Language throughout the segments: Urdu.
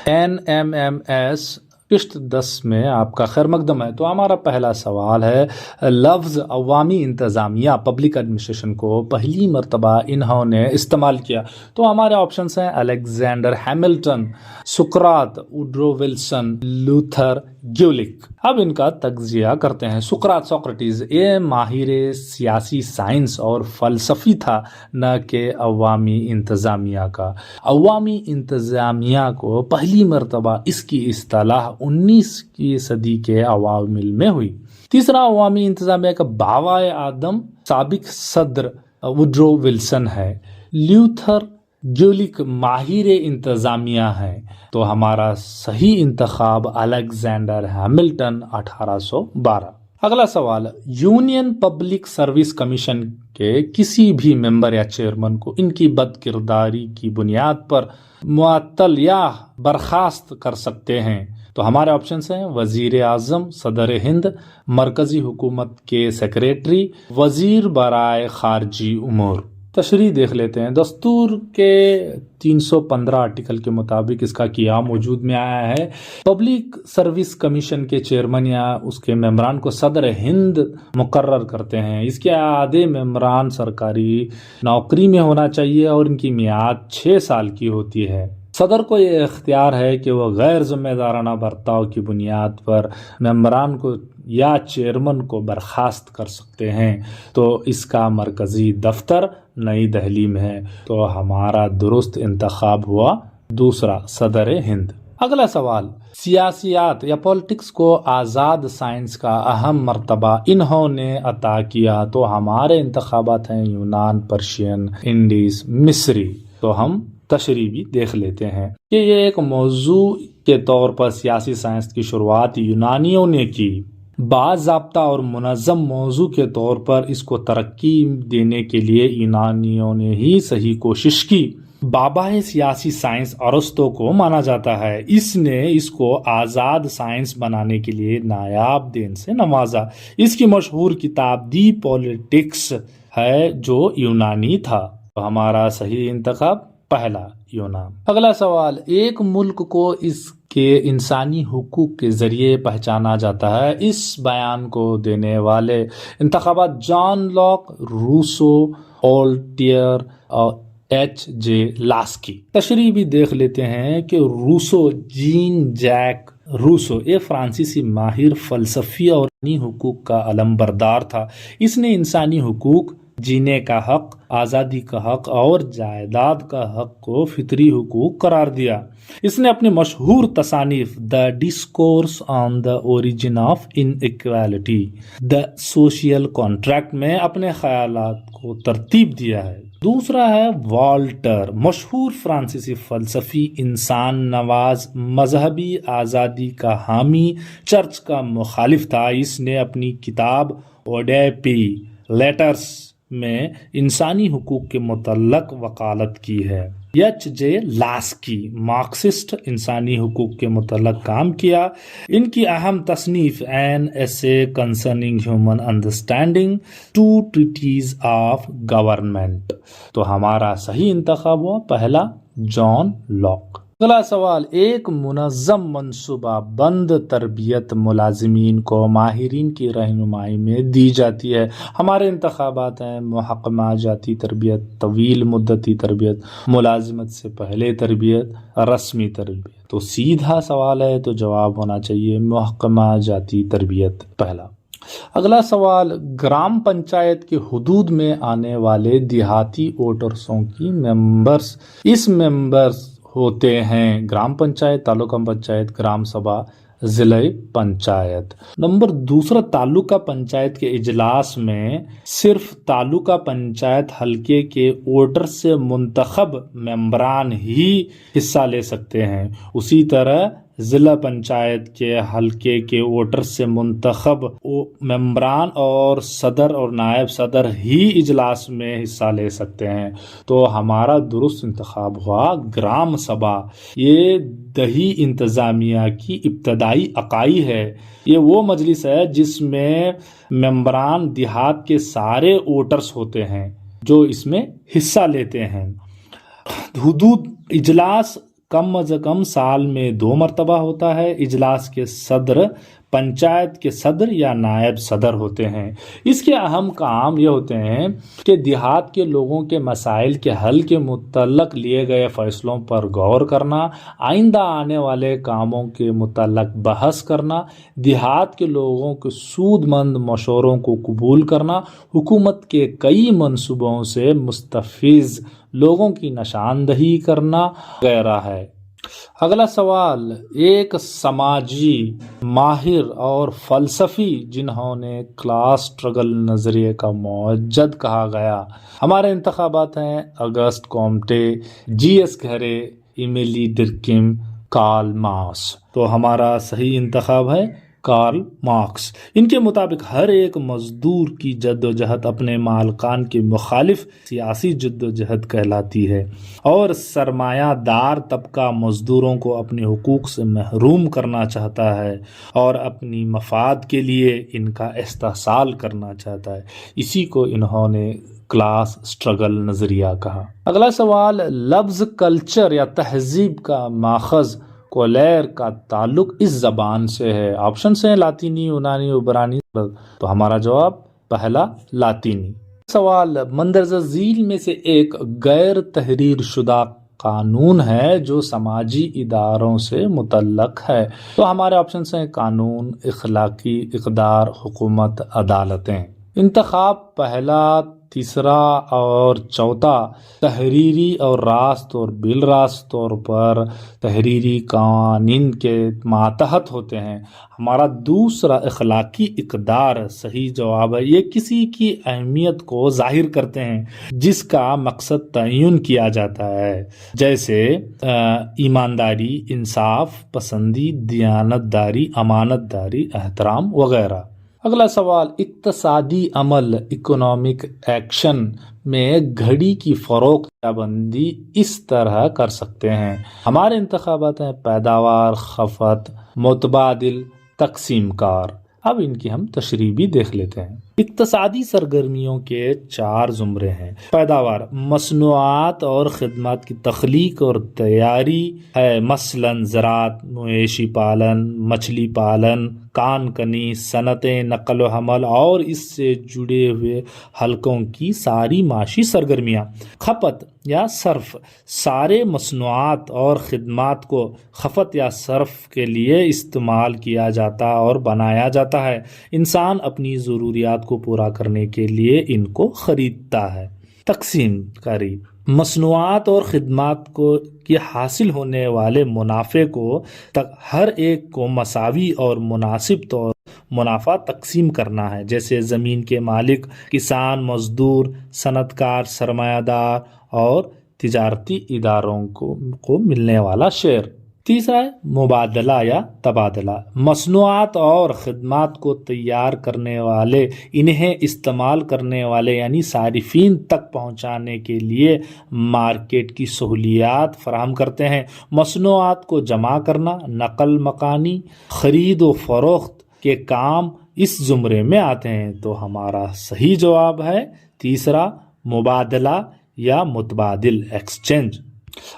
NMMS قسط 10 میں آپ کا خیر مقدم ہے۔ تو ہمارا پہلا سوال ہے، لفظ عوامی انتظامیہ پبلک ایڈمنسٹریشن کو پہلی مرتبہ انہوں نے استعمال کیا؟ تو ہمارے آپشنس ہیں الیگزینڈر ہیملٹن، سقراط، ووڈرو ولسن، لوتھر گیولک۔ اب ان کا تجزیہ کرتے ہیں۔ سقراط یہ ماہر سیاسی سائنس اور فلسفی تھا، نہ کہ عوامی انتظامیہ کا۔ عوامی انتظامیہ کو پہلی مرتبہ اس کی اصطلاح 19ویں صدی کے عوامل میں ہوئی۔ تیسرا، عوامی انتظامیہ کا باوائے آدم سابق صدر ووڈرو ولسن ہے۔ لیوتھر گیولک ماہر انتظامیہ ہے۔ تو ہمارا صحیح انتخاب الیگزینڈر ہیملٹن 1812۔ اگلا سوال، یونین پبلک سروس کمیشن کے کسی بھی ممبر یا چیئرمین کو ان کی بد کرداری کی بنیاد پر معطل یا برخاست کر سکتے ہیں؟ تو ہمارے آپشنس ہیں وزیر اعظم، صدر ہند، مرکزی حکومت کے سیکریٹری، وزیر برائے خارجی امور۔ تشریح دیکھ لیتے ہیں۔ دستور کے 315 آرٹیکل کے مطابق اس کا قیام وجود میں آیا ہے۔ پبلک سروس کمیشن کے چیئرمین یا اس کے ممبران کو صدر ہند مقرر کرتے ہیں۔ اس کے آدھے ممبران سرکاری نوکری میں ہونا چاہیے اور ان کی میعاد 6 سال کی ہوتی ہے۔ صدر کو یہ اختیار ہے کہ وہ غیر ذمہ دارانہ برتاؤ کی بنیاد پر ممبران کو یا چیئرمین کو برخاست کر سکتے ہیں۔ تو اس کا مرکزی دفتر نئی دہلی میں ہے۔ تو ہمارا درست انتخاب ہوا دوسرا، صدر ہند۔ اگلا سوال، سیاسیات یا پولیٹکس کو آزاد سائنس کا اہم مرتبہ انہوں نے عطا کیا؟ تو ہمارے انتخابات ہیں یونان، پرشین، انڈیز، مصری۔ تو ہم تشریح بھی دیکھ لیتے ہیں کہ یہ ایک موضوع کے طور پر سیاسی سائنس کی شروعات یونانیوں نے کی۔ باضابطہ اور منظم موضوع کے طور پر اس کو ترقی دینے کے لیے یونانیوں نے ہی صحیح کوشش کی۔ بابائے سیاسی سائنس ارسطو کو مانا جاتا ہے۔ اس نے اس کو آزاد سائنس بنانے کے لیے نایاب دین سے نوازا۔ اس کی مشہور کتاب دی پولیٹکس ہے جو یونانی تھا۔ تو ہمارا صحیح انتخاب پہلا، یونان۔ اگلا سوال، ایک ملک کو اس کے انسانی حقوق کے ذریعے پہچانا جاتا ہے۔ اس بیان کو دینے والے انتخابات جان لاک، روسو، اولٹیئر اور H.J. لاسکی۔ تشریح بھی دیکھ لیتے ہیں کہ روسو، جین جیک روسو، یہ فرانسیسی ماہر فلسفی اور انسانی حقوق کا علمبردار تھا۔ اس نے انسانی حقوق، جینے کا حق، آزادی کا حق اور جائیداد کا حق کو فطری حقوق قرار دیا۔ اس نے اپنی مشہور تصانیف the discourse on the origin of inequality, the social contract میں اپنے خیالات کو ترتیب دیا ہے۔ دوسرا ہے والٹر، مشہور فرانسیسی فلسفی، انسان نواز، مذہبی آزادی کا حامی، چرچ کا مخالف تھا۔ اس نے اپنی کتاب اوڈیپی لیٹرز میں انسانی حقوق کے متعلق وکالت کی ہے۔ H.J. لاسکی، مارکسسٹ، انسانی حقوق کے متعلق کام کیا۔ ان کی اہم تصنیف an essay concerning human understanding, two treatises of government. تو ہمارا صحیح انتخاب ہوا پہلا، جان لاک۔ اگلا سوال، ایک منظم منصوبہ بند تربیت ملازمین کو ماہرین کی رہنمائی میں دی جاتی ہے۔ ہمارے انتخابات ہیں محکمہ جاتی تربیت، طویل مدتی تربیت، ملازمت سے پہلے تربیت، رسمی تربیت۔ تو سیدھا سوال ہے تو جواب ہونا چاہیے محکمہ جاتی تربیت پہلا۔ اگلا سوال، گرام پنچایت کے حدود میں آنے والے دیہاتی ووٹرسوں کی ممبرس، اس ممبرس ہوتے ہیں گرام پنچایت، تعلقہ پنچایت، گرام سبھا، ضلع پنچایت۔ نمبر دوسرا، تعلقہ پنچایت کے اجلاس میں صرف تعلقہ پنچایت حلقے کے ووٹر سے منتخب ممبران ہی حصہ لے سکتے ہیں۔ اسی طرح ضلع پنچایت کے حلقے کے ووٹر سے منتخب ممبران اور صدر اور نائب صدر ہی اجلاس میں حصہ لے سکتے ہیں۔ تو ہمارا درست انتخاب ہوا گرام سبھا۔ یہ دیہی انتظامیہ کی ابتدائی اکائی ہے۔ یہ وہ مجلس ہے جس میں ممبران دیہات کے سارے ووٹرز ہوتے ہیں جو اس میں حصہ لیتے ہیں۔ حدود اجلاس کم از کم سال میں 2 مرتبہ ہوتا ہے۔ اجلاس کے صدر پنچایت کے صدر یا نائب صدر ہوتے ہیں۔ اس کے اہم کام یہ ہوتے ہیں کہ دیہات کے لوگوں کے مسائل کے حل کے متعلق لیے گئے فیصلوں پر غور کرنا، آئندہ آنے والے کاموں کے متعلق بحث کرنا، دیہات کے لوگوں کے سود مند مشوروں کو قبول کرنا، حکومت کے کئی منصوبوں سے مستفیض لوگوں کی نشاندہی کرنا وغیرہ ہے۔ اگلا سوال، ایک سماجی ماہر اور فلسفی جنہوں نے کلاس سٹرگل نظریے کا موجد کہا گیا، ہمارے انتخابات ہیں اگست کومٹے، جی ایس گھرے، ایمیلی ڈرکیم، کارل مارکس۔ تو ہمارا صحیح انتخاب ہے کارل مارکس۔ ان کے مطابق ہر ایک مزدور کی جد و جہد اپنے مالکان کے مخالف سیاسی جد و جہد کہلاتی ہے، اور سرمایہ دار طبقہ مزدوروں کو اپنے حقوق سے محروم کرنا چاہتا ہے اور اپنی مفاد کے لیے ان کا استحصال کرنا چاہتا ہے۔ اسی کو انہوں نے کلاس سٹرگل نظریہ کہا۔ اگلا سوال، لفظ کلچر یا تہذیب کا ماخذ کولیر کا تعلق اس زبان سے ہے۔ آپشنز ہیں لاطینی، یونانی، عبرانی۔ تو ہمارا جواب پہلا لاطینی۔ سوال، مندرجہ ذیل میں سے ایک غیر تحریر شدہ قانون ہے جو سماجی اداروں سے متعلق ہے۔ تو ہمارے آپشنز ہیں قانون، اخلاقی اقدار، حکومت، عدالتیں۔ انتخاب پہلا، تیسرا اور چوتھا تحریری اور راست اور بالراست طور پر تحریری قوانین کے ماتحت ہوتے ہیں۔ ہمارا دوسرا اخلاقی اقدار صحیح جواب ہے۔ یہ کسی کی اہمیت کو ظاہر کرتے ہیں جس کا مقصد تعین کیا جاتا ہے، جیسے ایمانداری، انصاف پسندی، دیانت داری، امانت داری، احترام وغیرہ۔ اگلا سوال، اقتصادی عمل اکنامک ایکشن میں گھڑی کی فروخت یا بندی اس طرح کر سکتے ہیں۔ ہمارے انتخابات ہیں پیداوار، کھپت، متبادل، تقسیم کار۔ اب ان کی ہم تشریح بھی دیکھ لیتے ہیں۔ اقتصادی سرگرمیوں کے 4 زمرے ہیں۔ پیداوار، مصنوعات اور خدمات کی تخلیق اور تیاری ہے، مثلاً زراعت، مویشی پالن، مچھلی پالن، کان کنی، صنعتیں، نقل و حمل اور اس سے جڑے ہوئے حلقوں کی ساری معاشی سرگرمیاں۔ کھپت یا صرف، سارے مصنوعات اور خدمات کو کھپت یا صرف کے لیے استعمال کیا جاتا اور بنایا جاتا ہے۔ انسان اپنی ضروریات کو پورا کرنے کے لیے ان کو خریدتا ہے۔ تقسیم کاری، مصنوعات اور خدمات کو کی حاصل ہونے والے منافع کو ہر ایک کو مساوی اور مناسب طور منافع تقسیم کرنا ہے، جیسے زمین کے مالک، کسان، مزدور، صنعت کار، سرمایہ دار اور تجارتی اداروں کو ملنے والا شیئر۔ تیسرا ہے مبادلہ یا تبادلہ، مصنوعات اور خدمات کو تیار کرنے والے انہیں استعمال کرنے والے یعنی صارفین تک پہنچانے کے لیے مارکیٹ کی سہولیات فراہم کرتے ہیں۔ مصنوعات کو جمع کرنا، نقل مکانی، خرید و فروخت کے کام اس زمرے میں آتے ہیں۔ تو ہمارا صحیح جواب ہے تیسرا، مبادلہ یا متبادل، ایکسچینج۔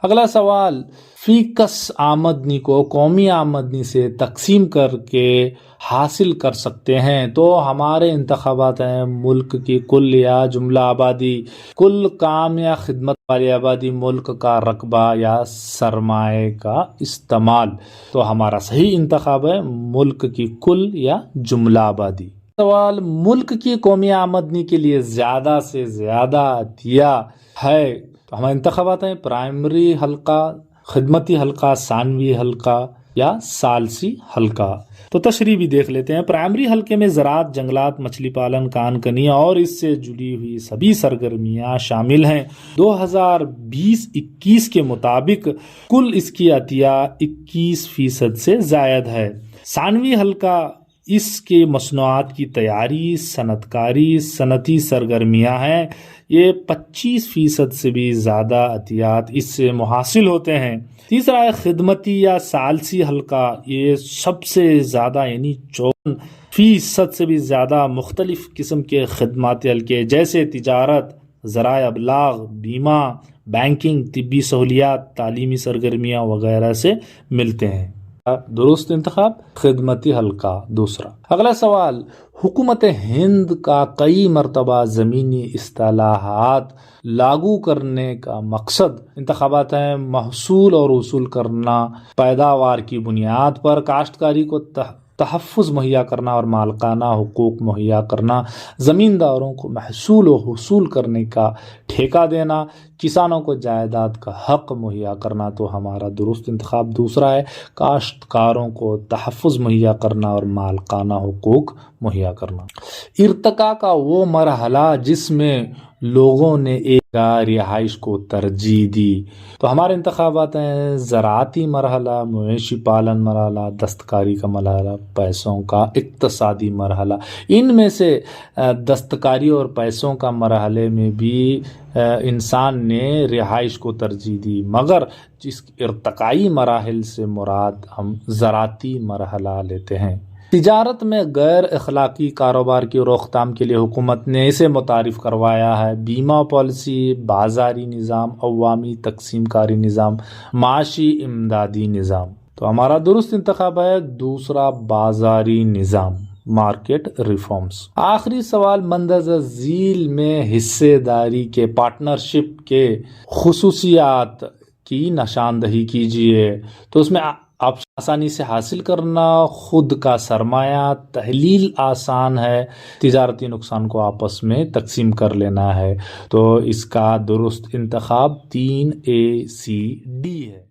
اگلا سوال، فی کس آمدنی کو قومی آمدنی سے تقسیم کر کے حاصل کر سکتے ہیں؟ تو ہمارے انتخابات ہیں ملک کی کل یا جملہ آبادی، کل کام یا خدمت والی آبادی، ملک کا رقبہ یا سرمایہ کا استعمال۔ تو ہمارا صحیح انتخاب ہے ملک کی کل یا جملہ آبادی۔ سوال، ملک کی قومی آمدنی کے لیے زیادہ سے زیادہ عطیہ ہے؟ تو ہمارے انتخابات ہیں پرائمری حلقہ، خدمتی حلقہ، ثانوی حلقہ یا ثالثی حلقہ۔ تو تشریح بھی دیکھ لیتے ہیں۔ پرائمری حلقے میں زراعت، جنگلات، مچھلی پالن، کان کنی اور اس سے جڑی ہوئی سبھی سرگرمیاں شامل ہیں۔ 2020-21 کے مطابق کل اس کی عطیہ 21% سے زائد ہے۔ ثانوی حلقہ اس کے مصنوعات کی تیاری، صنعت کاری، صنعتی سرگرمیاں ہیں۔ یہ 25% سے بھی زیادہ عطیات اس سے محاصل ہوتے ہیں۔ تیسرا ہے خدمتی یا ثالثی حلقہ، یہ سب سے زیادہ یعنی 54% سے بھی زیادہ مختلف قسم کے خدماتی حلقے جیسے تجارت، ذرائع ابلاغ، بیمہ، بینکنگ، طبی سہولیات، تعلیمی سرگرمیاں وغیرہ سے ملتے ہیں۔ درست انتخاب خدمتی حلقہ۔ دوسرا اگلا سوال، حکومت ہند کا کئی مرتبہ زمینی اصطلاحات لاگو کرنے کا مقصد انتخابات ہیں: محصول اور وصول کرنا، پیداوار کی بنیاد پر کاشتکاری کو تحفظ مہیا کرنا اور مالکانہ حقوق مہیا کرنا، زمینداروں کو محصول و حصول کرنے کا ٹھیکہ دینا، کسانوں کو جائیداد کا حق مہیا کرنا۔ تو ہمارا درست انتخاب دوسرا ہے، کاشتکاروں کو تحفظ مہیا کرنا اور مالکانہ حقوق مہیا کرنا۔ ارتقاء کا وہ مرحلہ جس میں لوگوں نے ایک رہائش کو ترجیح دی۔ تو ہمارے انتخابات ہیں: زراعتی مرحلہ، مویشی پالن مرحلہ، دستکاری کا مرحلہ، پیسوں کا اقتصادی مرحلہ۔ ان میں سے دستکاری اور پیسوں کا مرحلے میں بھی انسان نے رہائش کو ترجیح دی، مگر جس ارتقائی مراحل سے مراد ہم زراعتی مرحلہ لیتے ہیں۔ تجارت میں غیر اخلاقی کاروبار کی روک تھام کے لیے حکومت نے اسے متعارف کروایا ہے: بیمہ پالیسی، بازاری نظام، عوامی تقسیم کاری نظام، معاشی امدادی نظام۔ تو ہمارا درست انتخاب ہے دوسرا، بازاری نظام، مارکیٹ ریفارمز۔ آخری سوال، مندرجہ ذیل میں حصے داری کے پارٹنرشپ کے خصوصیات کی نشاندہی کیجیے۔ تو اس میں آپ آسانی سے حاصل کرنا، خود کا سرمایہ، تحلیل آسان ہے، تجارتی نقصان کو آپس میں تقسیم کر لینا ہے۔ تو اس کا درست انتخاب 3A C D ہے۔